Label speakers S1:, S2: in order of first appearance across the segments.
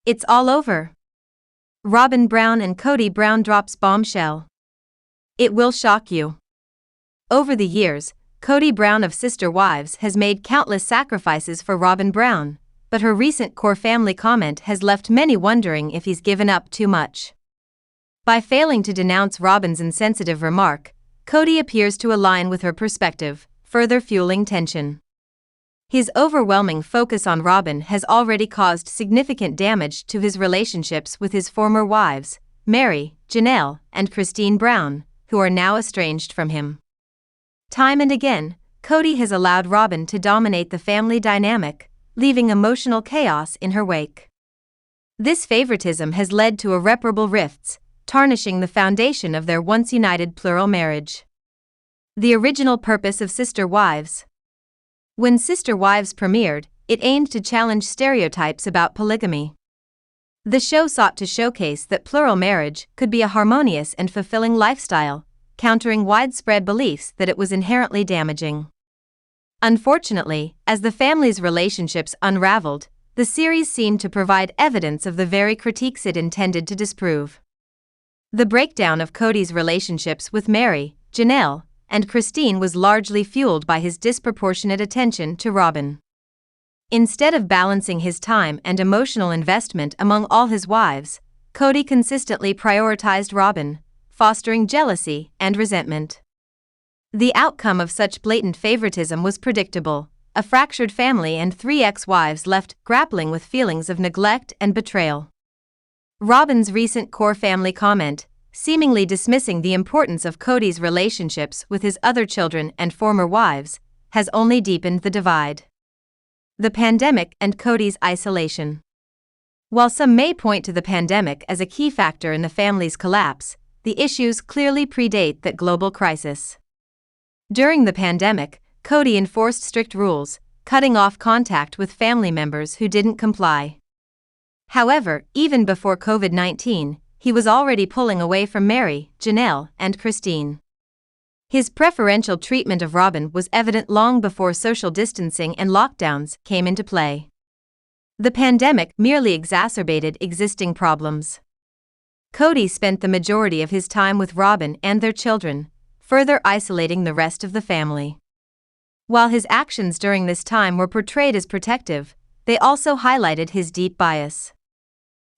S1: It's all over. Robyn Brown and Kody Brown drops bombshell. It will shock you. Over the years, Kody Brown of Sister Wives has made countless sacrifices for Robyn Brown, but her recent core family comment has left many wondering if he's given up too much. By failing to denounce Robyn's insensitive remark, Kody appears to align with her perspective, further fueling tension. His overwhelming focus on Robyn has already caused significant damage to his relationships with his former wives, Meri, Janelle, and Christine Brown, who are now estranged from him. Time and again, Kody has allowed Robyn to dominate the family dynamic, leaving emotional chaos in her wake. This favoritism has led to irreparable rifts, tarnishing the foundation of their once united plural marriage. The original purpose of Sister Wives. When Sister Wives premiered, it aimed to challenge stereotypes about polygamy. The show sought to showcase that plural marriage could be a harmonious and fulfilling lifestyle, countering widespread beliefs that it was inherently damaging. Unfortunately, as the family's relationships unraveled, the series seemed to provide evidence of the very critiques it intended to disprove. The breakdown of Kody's relationships with Meri, Janelle, and Christine was largely fueled by his disproportionate attention to Robyn. Instead of balancing his time and emotional investment among all his wives, Kody consistently prioritized Robyn, fostering jealousy and resentment. The outcome of such blatant favoritism was predictable: a fractured family and 3 ex-wives left grappling with feelings of neglect and betrayal. Robyn's recent core family comment, seemingly dismissing the importance of Kody's relationships with his other children and former wives, has only deepened the divide. The pandemic and Kody's isolation. While some may point to the pandemic as a key factor in the family's collapse, the issues clearly predate that global crisis. During the pandemic, Kody enforced strict rules, cutting off contact with family members who didn't comply. However, even before COVID-19, he was already pulling away from Meri, Janelle, and Christine. His preferential treatment of Robyn was evident long before social distancing and lockdowns came into play. The pandemic merely exacerbated existing problems. Kody spent the majority of his time with Robyn and their children, further isolating the rest of the family. While his actions during this time were portrayed as protective, they also highlighted his deep bias.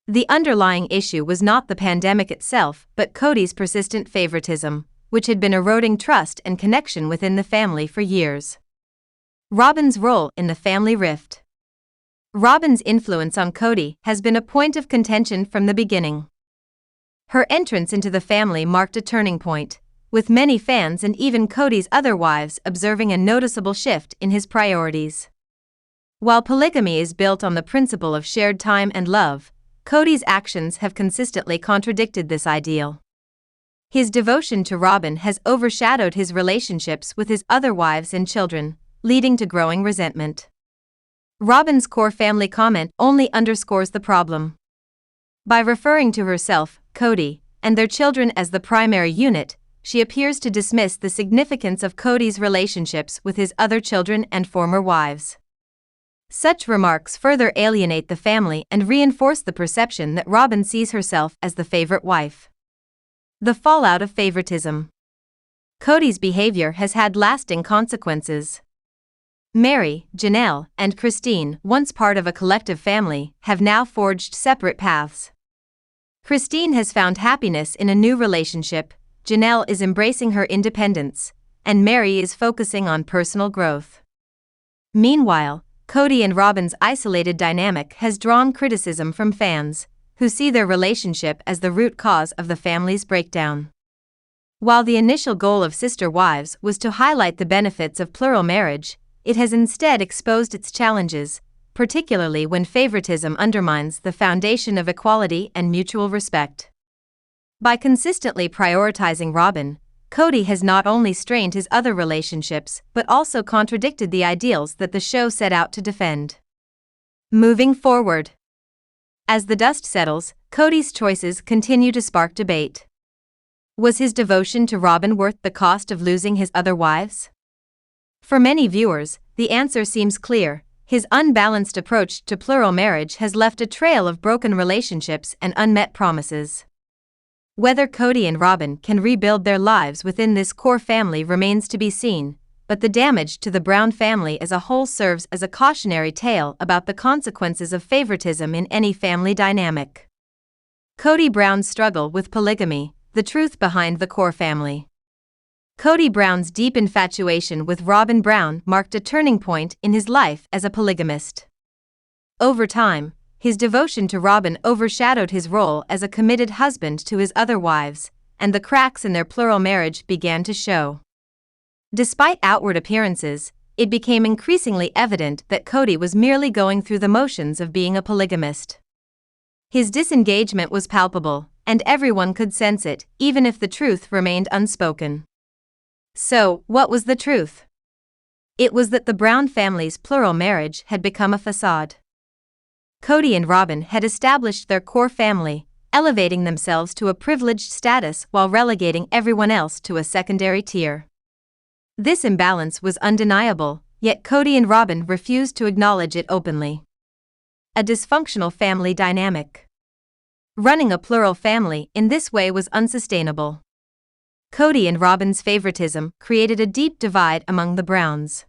S1: The underlying issue was not the pandemic itself, but Kody's persistent favoritism, which had been eroding trust and connection within the family for years. Robyn's role in the family rift. Robyn's influence on Kody has been a point of contention from the beginning. Her entrance into the family marked a turning point, with many fans and even Kody's other wives observing a noticeable shift in his priorities. While polygamy is built on the principle of shared time and love, Kody's actions have consistently contradicted this ideal. His devotion to Robyn has overshadowed his relationships with his other wives and children, leading to growing resentment. Robyn's core family comment only underscores the problem. By referring to herself, Kody, and their children as the primary unit, she appears to dismiss the significance of Kody's relationships with his other children and former wives. Such remarks further alienate the family and reinforce the perception that Robyn sees herself as the favorite wife. The fallout of favoritism. Kody's behavior has had lasting consequences. Meri, Janelle, and Christine, once part of a collective family, have now forged separate paths. Christine has found happiness in a new relationship, Janelle is embracing her independence, and Meri is focusing on personal growth. Meanwhile, Kody and Robyn's isolated dynamic has drawn criticism from fans, who see their relationship as the root cause of the family's breakdown. While the initial goal of Sister Wives was to highlight the benefits of plural marriage, it has instead exposed its challenges, particularly when favoritism undermines the foundation of equality and mutual respect. By consistently prioritizing Robyn, Kody has not only strained his other relationships but also contradicted the ideals that the show set out to defend. Moving forward. As the dust settles, Kody's choices continue to spark debate. Was his devotion to Robyn worth the cost of losing his other wives? For many viewers, the answer seems clear: His unbalanced approach to plural marriage has left a trail of broken relationships and unmet promises. Whether Kody and Robyn can rebuild their lives within this core family remains to be seen, but the damage to the Brown family as a whole serves as a cautionary tale about the consequences of favoritism in any family dynamic. Kody Brown's struggle with polygamy, the truth behind the core family. Kody Brown's deep infatuation with Robyn Brown marked a turning point in his life as a polygamist. Over time, his devotion to Robyn overshadowed his role as a committed husband to his other wives, and the cracks in their plural marriage began to show. Despite outward appearances, it became increasingly evident that Kody was merely going through the motions of being a polygamist. His disengagement was palpable, and everyone could sense it, even if the truth remained unspoken. So, what was the truth? It was that the Brown family's plural marriage had become a facade. Kody and Robyn had established their core family, elevating themselves to a privileged status while relegating everyone else to a secondary tier. This imbalance was undeniable, yet Kody and Robyn refused to acknowledge it openly. A dysfunctional family dynamic. Running a plural family in this way was unsustainable. Kody and Robyn's favoritism created a deep divide among the Browns.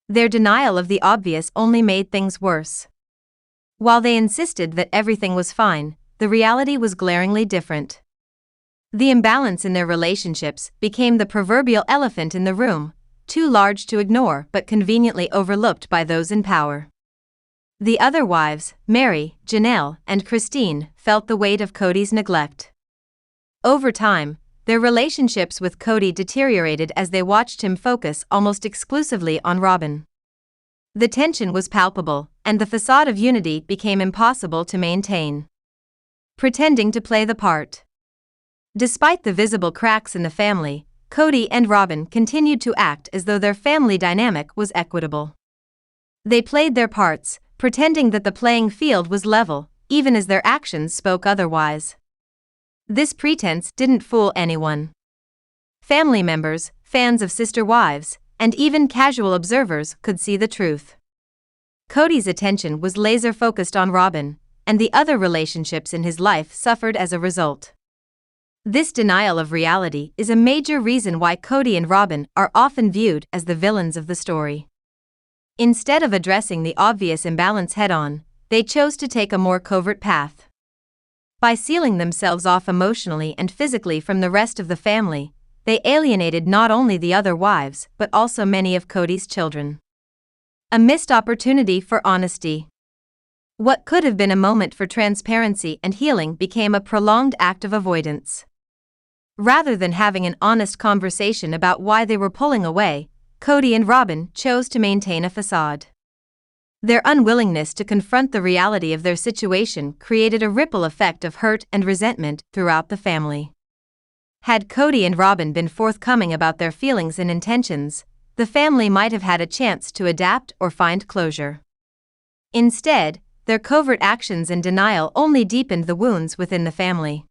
S1: Their denial of the obvious only made things worse. While they insisted that everything was fine, the reality was glaringly different. The imbalance in their relationships became the proverbial elephant in the room, too large to ignore but conveniently overlooked by those in power. The other wives, Meri, Janelle, and Christine, felt the weight of Kody's neglect. Over time, their relationships with Kody deteriorated as they watched him focus almost exclusively on Robyn. The tension was palpable, and the facade of unity became impossible to maintain. Pretending to play the part. Despite the visible cracks in the family, Kody and Robyn continued to act as though their family dynamic was equitable. They played their parts, pretending that the playing field was level, even as their actions spoke otherwise. This pretense didn't fool anyone. Family members, fans of Sister Wives, and even casual observers could see the truth. Kody's attention was laser-focused on Robyn, and the other relationships in his life suffered as a result. This denial of reality is a major reason why Kody and Robyn are often viewed as the villains of the story. Instead of addressing the obvious imbalance head-on, they chose to take a more covert path. By sealing themselves off emotionally and physically from the rest of the family, they alienated not only the other wives but also many of Kody's children. A missed opportunity for honesty. What could have been a moment for transparency and healing became a prolonged act of avoidance. Rather than having an honest conversation about why they were pulling away, Kody and Robyn chose to maintain a facade. Their unwillingness to confront the reality of their situation created a ripple effect of hurt and resentment throughout the family. Had Kody and Robyn been forthcoming about their feelings and intentions, the family might have had a chance to adapt or find closure. Instead, their covert actions and denial only deepened the wounds within the family.